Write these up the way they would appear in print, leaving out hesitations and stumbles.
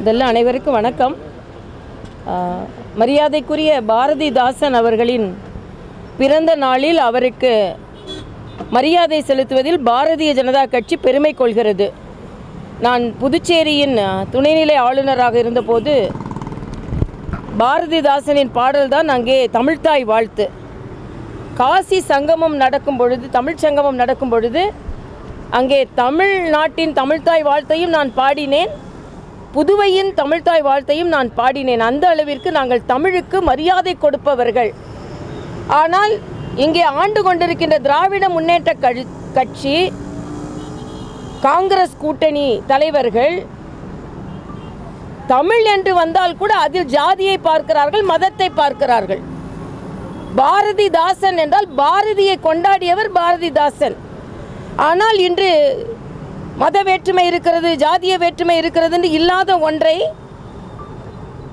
இதெல்லாம் அனைவருக்கும் வணக்கம். மரியாதைக்குரிய பாரதிதாசன் அவர்களின் பிறந்த நாளில் அவருக்கு மரியாதை செலுத்துவதில் பாரதிய ஜனதா கட்சி பெருமை கொள்கிறது. நான் புதுச்சேரியின் துணைநிலை ஆளுநராக இருந்தபோது பாரதிதாசனின் பாடல்தான் அங்கே தமிழ்த்தாய் வாழ்த்து. காசி சங்கமம் நடக்கும் பொழுது, தமிழ் சங்கமம் நடக்கும் பொழுது அங்கே தமிழ்நாட்டின் தமிழ்த்தாய் வாழ்த்தையும் நான் பாடினேன், புதுவையின் தமிழ்த்தாய் வாழ்த்தையும் நான் பாடினேன். அந்த அளவிற்கு நாங்கள் தமிழுக்கு மரியாதை கொடுப்பவர்கள். ஆனால் இங்கே ஆண்டு கொண்டிருக்கின்ற திராவிட முன்னேற்ற கட்சி, காங்கிரஸ் கூட்டணி தலைவர்கள் தமிழ் என்று வந்தால் கூட அதில் ஜாதியை பார்க்கிறார்கள், மதத்தை பார்க்கிறார்கள். பாரதிதாசன் என்றால் பாரதியை கொண்டாடியவர் பாரதிதாசன். ஆனால் இன்று மத வேற்றுமை இருக்கிறது, ஜாதிய வேற்றுமை இருக்கிறது என்று இல்லாத ஒன்றை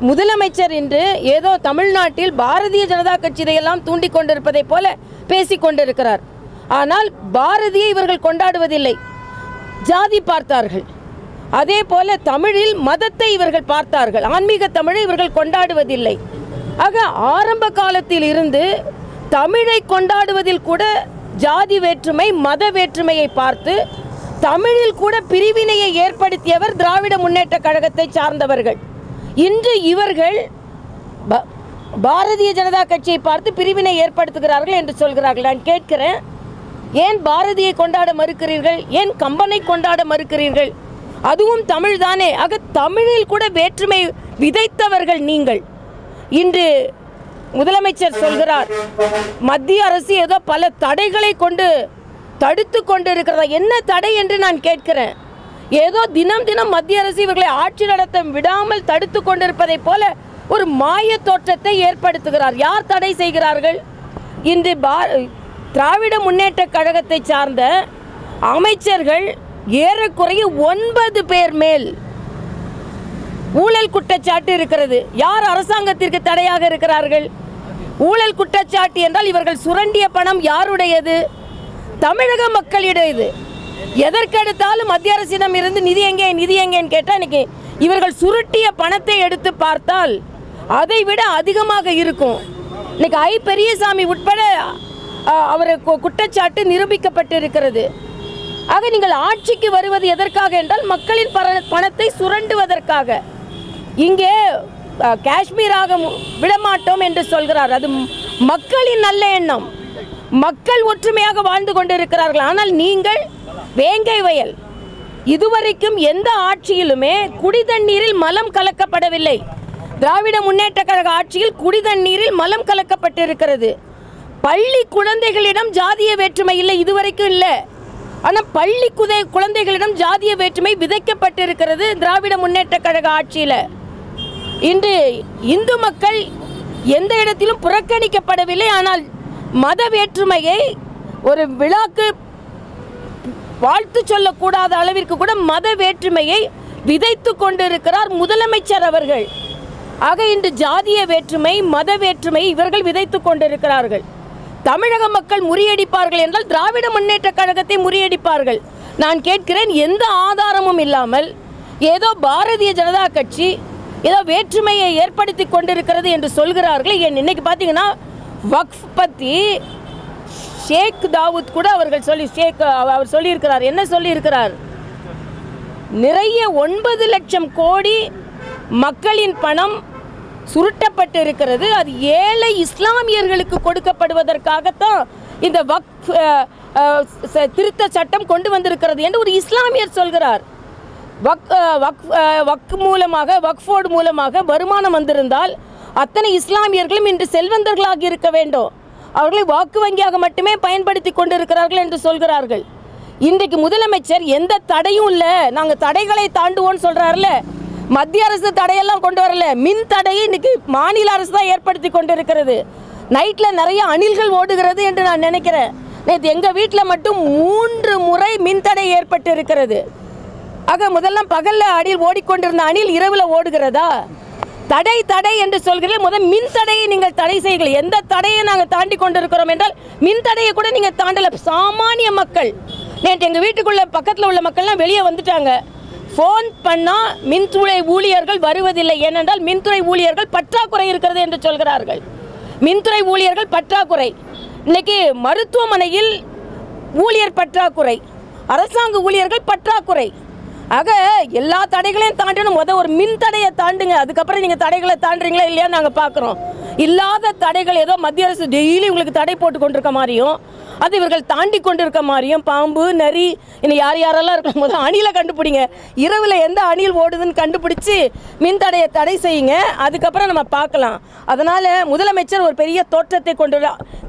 முதலமைச்சர் இன்று ஏதோ தமிழ்நாட்டில் பாரதிய ஜனதா கட்சி இதையெல்லாம் தூண்டிக் கொண்டிருப்பதை போல பேசிக் கொண்டிருக்கிறார். ஆனால் பாரதியை இவர்கள் கொண்டாடுவதில்லை, ஜாதி பார்த்தார்கள். அதே போல தமிழில் மதத்தை இவர்கள் பார்த்தார்கள், ஆன்மீக தமிழை இவர்கள் கொண்டாடுவதில்லை. ஆக ஆரம்ப காலத்தில் இருந்து தமிழை கொண்டாடுவதில் கூட ஜாதி வேற்றுமை, மத வேற்றுமையை பார்த்து தமிழில் கூட பிரிவினையை ஏற்படுத்தியவர் திராவிட முன்னேற்ற கழகத்தை சார்ந்தவர்கள். இன்று இவர்கள் பாரதிய ஜனதா கட்சியை பார்த்து பிரிவினை ஏற்படுத்துகிறார்கள் என்று சொல்கிறார்கள். நான் கேட்கிறேன், ஏன் பாரதியை கொண்டாட மறுக்கிறீர்கள்? ஏன் கம்பனை கொண்டாட மறுக்கிறீர்கள்? அதுவும் தமிழ் தானே. ஆக தமிழில் கூட வேற்றுமை விதைத்தவர்கள் நீங்கள். இன்று முதலமைச்சர் சொல்கிறார், மத்திய அரசு ஏதோ பல தடைகளை கொண்டு தடுத்து கொண்டு இருக்கிறதா? என்ன தடை என்று நான் கேட்கிறேன். ஏதோ தினம் தினம் மத்திய அரசு இவர்களை ஆட்சி நடத்த விடாமல் தடுத்து கொண்டிருப்பதை போல ஒரு மாய தோற்றத்தை ஏற்படுத்துகிறார். யார் தடை செய்கிறார்கள்? இன்று திராவிட முன்னேற்ற கழகத்தை சார்ந்த அமைச்சர்கள் ஏறக்குறைய 9 பேர் மேல் ஊழல் குற்றச்சாட்டு இருக்கிறது. யார் அரசாங்கத்திற்கு தடையாக இருக்கிறார்கள்? ஊழல் குற்றச்சாட்டு என்றால் இவர்கள் சுரண்டிய பணம் யாருடையது? தமிழக மக்களிடையது. எதற்கெடுத்தாலும் மத்திய அரசிடம் இருந்து நிதி எங்கேன்னு கேட்டால் இன்னைக்கு இவர்கள் சுருட்டிய பணத்தை எடுத்து பார்த்தால் அதை விட அதிகமாக இருக்கும். இன்னைக்கு ஐ பெரியசாமி உட்பட அவருக்கு குற்றச்சாட்டு நிரூபிக்கப்பட்டு இருக்கிறது. ஆக நீங்கள் ஆட்சிக்கு வருவது எதற்காக என்றால் மக்களின் பணத்தை சுரண்டுவதற்காக. இங்கே காஷ்மீராக விடமாட்டோம் என்று சொல்கிறார். அது மக்களின் நல்ல எண்ணம், மக்கள் ஒற்றுமையாக வாழ்ந்து கொண்டிருக்கிறார்கள். ஆனால் நீங்கள் வேங்கை வயல், இதுவரைக்கும் எந்த ஆட்சியிலுமே குடிதண்ணீரில் மலம் கலக்கப்படவில்லை. திராவிட முன்னேற்ற கழக ஆட்சியில் குடிதண்ணீரில் மலம் கலக்கப்பட்டிருக்கிறது. பள்ளி குழந்தைகளிடம் ஜாதிய வேற்றுமை இல்லை, இதுவரைக்கும் இல்லை. ஆனால் பள்ளி குழந்தைகளிடம் ஜாதிய வேற்றுமை விதைக்கப்பட்டிருக்கிறது திராவிட முன்னேற்ற கழக ஆட்சியில். இன்று இந்து மக்கள் எந்த இடத்திலும் புறக்கணிக்கப்படவில்லை. ஆனால் மத வேற்றுமையை ஒரு விழாக்கு வாழ்த்து சொல்லக்கூடாத அளவிற்கு கூட மத வேற்றுமையை விதைத்து கொண்டிருக்கிறார் முதலமைச்சர் அவர்கள். ஆக இன்று ஜாதிய வேற்றுமை, மத வேற்றுமை இவர்கள் விதைத்து கொண்டிருக்கிறார்கள். தமிழக மக்கள் முறியடிப்பார்கள் என்றால் திராவிட முன்னேற்ற கழகத்தை முறியடிப்பார்கள். நான் கேட்கிறேன், எந்த ஆதாரமும் இல்லாமல் ஏதோ பாரதிய ஜனதா கட்சி ஏதோ வேற்றுமையை ஏற்படுத்தி கொண்டிருக்கிறது என்று சொல்கிறார்கள். இன்னைக்கு பார்த்தீங்கன்னா வக்ஃப் பற்றி ஷேக் தாவூத் கூட அவர் சொல்லியிருக்கிறார். என்ன சொல்லியிருக்கிறார்? நிறைய 9 லட்சம் கோடி மக்களின் பணம் சுருட்டப்பட்டு இருக்கிறது. அது ஏழை இஸ்லாமியர்களுக்கு கொடுக்கப்படுவதற்காகத்தான் இந்த வக்ஃப் திருத்த சட்டம் கொண்டு வந்திருக்கிறது என்று ஒரு இஸ்லாமியர் சொல்கிறார். வக்ஃபோர்டு மூலமாக வருமானம் வந்திருந்தால் அத்தனை இஸ்லாமியர்களும் இன்று செல்வந்தர்களாக இருக்க வேண்டும். அவர்களை வாக்கு வங்கியாக மட்டுமே பயன்படுத்தி கொண்டிருக்கிறார்கள் என்று சொல்கிறார்கள். இன்றைக்கு முதலமைச்சர் எந்த தடையும் இல்லை, நாங்கள் தடைகளை தாண்டுவோன்னு சொல்கிறார்ல. மத்திய அரசு தடையெல்லாம் கொண்டு வரல, மின் தடையை இன்னைக்கு மாநில அரசு தான் ஏற்படுத்தி கொண்டிருக்கிறது. நைட்டில் நிறைய அணில்கள் ஓடுகிறது என்று நான் நினைக்கிறேன். நேற்று எங்கள் வீட்டில் மட்டும் 3 முறை மின் தடை ஏற்பட்டு இருக்கிறது. ஆக முதல்லாம் பகலில் அணில் ஓடிக்கொண்டிருந்த அணில் இரவில் ஓடுகிறதா? தடை என்று சொல்கிறீர்கள். முதல் மின் தடையை நீங்கள் தடை செய்யுங்கள். எந்த தடையை நாங்கள் தாண்டி கொண்டிருக்கிறோம் என்றால் மின் தடையை கூட நீங்கள் தாண்டல. சாமானிய மக்கள் நேற்று எங்கள் வீட்டுக்குள்ள பக்கத்தில் உள்ள மக்கள்லாம் வெளியே வந்துட்டாங்க. ஃபோன் பண்ணால் மின்துறை ஊழியர்கள் வருவதில்லை, ஏனென்றால் மின்துறை ஊழியர்கள் பற்றாக்குறை இருக்கிறது என்று சொல்கிறார்கள். மின்துறை ஊழியர்கள் பற்றாக்குறை. இன்னைக்கு மருத்துவமனையில் ஊழியர் பற்றாக்குறை, அரசாங்க ஊழியர்கள் பற்றாக்குறை. ஆக எல்லா தடைகளையும் தாண்டணும். ஒரு மின் தடையை தாண்டுங்க, அதுக்கப்புறம் நீங்கள் தடைகளை தாண்டுறீங்களா இல்லையா நாங்கள் பார்க்குறோம். இல்லாத தடைகள் ஏதோ மத்திய அரசு டெய்லி உங்களுக்கு தடை போட்டு கொண்டிருக்க மாதிரியும், அது இவர்கள் தாண்டி கொண்டிருக்க மாதிரியும், பாம்பு நரி இன்னும் யாரெல்லாம் இருக்கும் போது அணிலை கண்டுபிடிங்க, இரவில் எந்த அணில் ஓடுதுன்னு கண்டுபிடிச்சி மின்தடையை தடை செய்யுங்க, அதுக்கப்புறம் நம்ம பார்க்கலாம். அதனால் முதலமைச்சர் ஒரு பெரிய தோற்றத்தை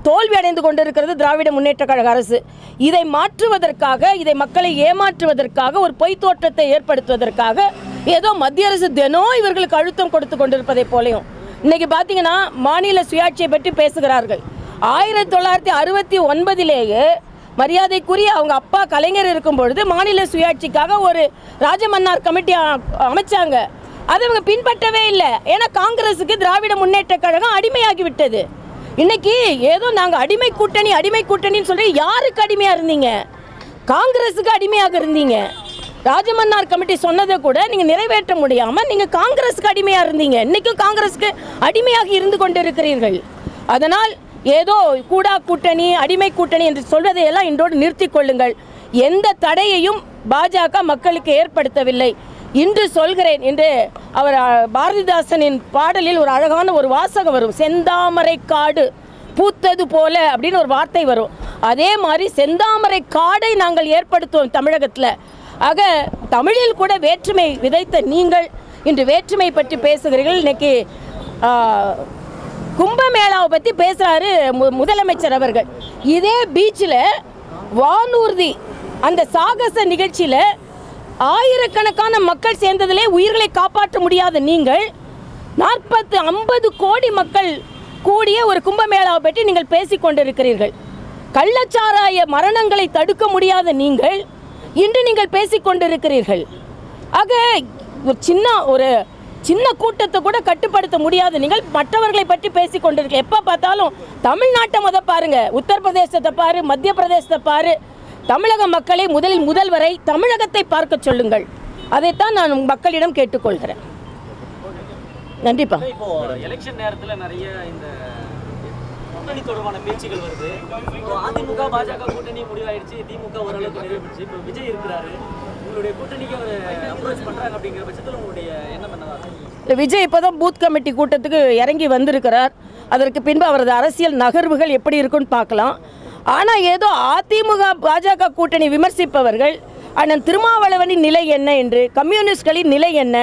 தோல்வி அடைந்து கொண்டிருக்கிறது திராவிட முன்னேற்ற கழக அரசு. இதை மாற்றுவதற்காக, இதை மக்களை ஏமாற்றுவதற்காக, ஒரு பொய் தோற்றத்தை ஏற்படுத்துவதற்காக ஏதோ மத்திய அரசு தினம் இவர்களுக்கு அழுத்தம் கொடுத்து கொண்டிருப்பதை போலையும் இன்னைக்கு பார்த்தீங்கன்னா மாநில சுயாட்சியை பற்றி பேசுகிறார்கள். 1969 மரியாதைக்குரிய அவங்க அப்பா கலைஞர் இருக்கும் பொழுது மாநில சுயாட்சிக்காக ஒரு ராஜமன்னார் கமிட்டி அமைச்சாங்க. அதை அவங்க பின்பற்றவே இல்லை. ஏன்னா காங்கிரஸுக்கு திராவிட முன்னேற்ற கழகம் அடிமையாகி விட்டது. இன்னைக்கு ஏதோ நாங்கள் அடிமை கூட்டணின்னு சொல்லி யாருக்கு அடிமையாக இருந்தீங்க? காங்கிரஸுக்கு அடிமையாக இருந்தீங்க. ராஜமன்னார் கமிட்டி சொன்னதை கூட நீங்கள் நிறைவேற்ற முடியாமல் நீங்கள் காங்கிரஸுக்கு அடிமையாக இருந்தீங்க. இன்றைக்கும் காங்கிரஸுக்கு அடிமையாக இருந்து கொண்டிருக்கிறீர்கள். அதனால் ஏதோ கூடா கூட்டணி, அடிமை கூட்டணி என்று சொல்வதையெல்லாம் இன்றோடு நிறுத்தி கொள்ளுங்கள். எந்த தடையையும் பாஜக மக்களுக்கு ஏற்படுத்தவில்லை. இன்று சொல்கிறேன் என்று அவர் பாரதிதாசனின் பாடலில் ஒரு அழகான ஒரு வாசகம் வரும், செந்தாமரை காடு பூத்தது போல அப்படின்னு ஒரு வார்த்தை வரும். அதே மாதிரி செந்தாமரை காடை நாங்கள் ஏற்படுத்துவோம் தமிழகத்தில். ஆக தமிழில் கூட வேற்றுமை விதைத்த நீங்கள் இன்று வேற்றுமை பற்றி பேசுகிறீர்கள். இன்னைக்கு கும்பமேளாவை பற்றி பேசுகிறாரு முதலமைச்சர் அவர்கள். இதே பீச்சில் வானூர்தி அந்த சாகச நிகழ்ச்சியில் ஆயிரக்கணக்கான மக்கள் சேர்ந்ததிலே உயிர்களை காப்பாற்ற முடியாத நீங்கள் 40-50 கோடி மக்கள் கூடிய ஒரு கும்பமேளாவை பற்றி நீங்கள் பேசிக்கொண்டிருக்கிறீர்கள். கள்ளச்சாராய மரணங்களை தடுக்க முடியாத நீங்கள் இன்று நீங்கள் பேசிக்கொண்டிருக்கிறீர்கள். ஆக ஒரு சின்ன கூட்டத்தை கூட கட்டுப்படுத்த முடியாத நீங்கள் மற்றவர்களை பற்றி பேசிக்கொண்டிருக்க. எப்போ பார்த்தாலும் தமிழ்நாட்டை பாருங்க, உத்தரப்பிரதேசத்தை பாரு, மத்திய பிரதேசத்தை பாரு. தமிழக மக்களை முதல்வரை தமிழகத்தை பார்க்க சொல்லுங்கள். அதைத்தான் நான் மக்களிடம் கேட்டுக்கொள்கிறேன். நன்றிப்பா. இப்போ எலெக்ஷன் நேரத்தில் நிறைய இந்த கூட்டணி தொடர்பான பேச்சுகள் வருது. இப்போ அதிமுக பாஜக கூட்டணி முடிவாயிடுச்சு, திமுக ஓரளவுக்கு நிறைவேறிச்சு. இப்போ விஜய் இருக்கிறாரு, உங்களுடைய கூட்டணிக்கு அவர் அப்ரோச் பண்ணுறாங்க அப்படிங்கிற பட்சத்தில் உங்களுடைய எண்ணம் என்னவா? விஜய் இப்போ தான் பூத் கமிட்டி கூட்டத்துக்கு இறங்கி வந்திருக்கிறார். அதற்கு பின்பு அவரது அரசியல் நகர்வுகள் எப்படி இருக்குன்னு பார்க்கலாம். ஆனால் ஏதோ அதிமுக பாஜக கூட்டணி விமர்சிப்பவர்கள் அண்ணன் திருமாவளவனின் நிலை என்ன என்று, கம்யூனிஸ்ட்களின் நிலை என்ன,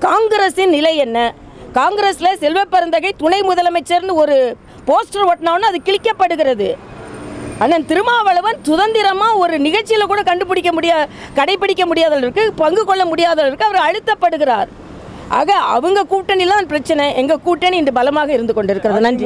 காங்கிரஸின் நிலை என்ன, காங்கிரஸில் செல்வ பெருந்தகை துணை முதலமைச்சர்னு ஒரு போஸ்டர் ஒட்டினோன்னு அது கிழிக்கப்படுகிறது. அண்ணன் திருமாவளவன் சுதந்திரமாக ஒரு நிகழ்ச்சியில் கூட கடைபிடிக்க முடியாதவர்களுக்கு, பங்கு கொள்ள முடியாதவர்களுக்கு அவர் அழுத்தப்படுகிறார். ஆக அவங்க கூட்டணிலாம் பிரச்சனை, எங்கள் கூட்டணி இன்று பலமாக இருந்து கொண்டிருக்கிறது. நன்றி.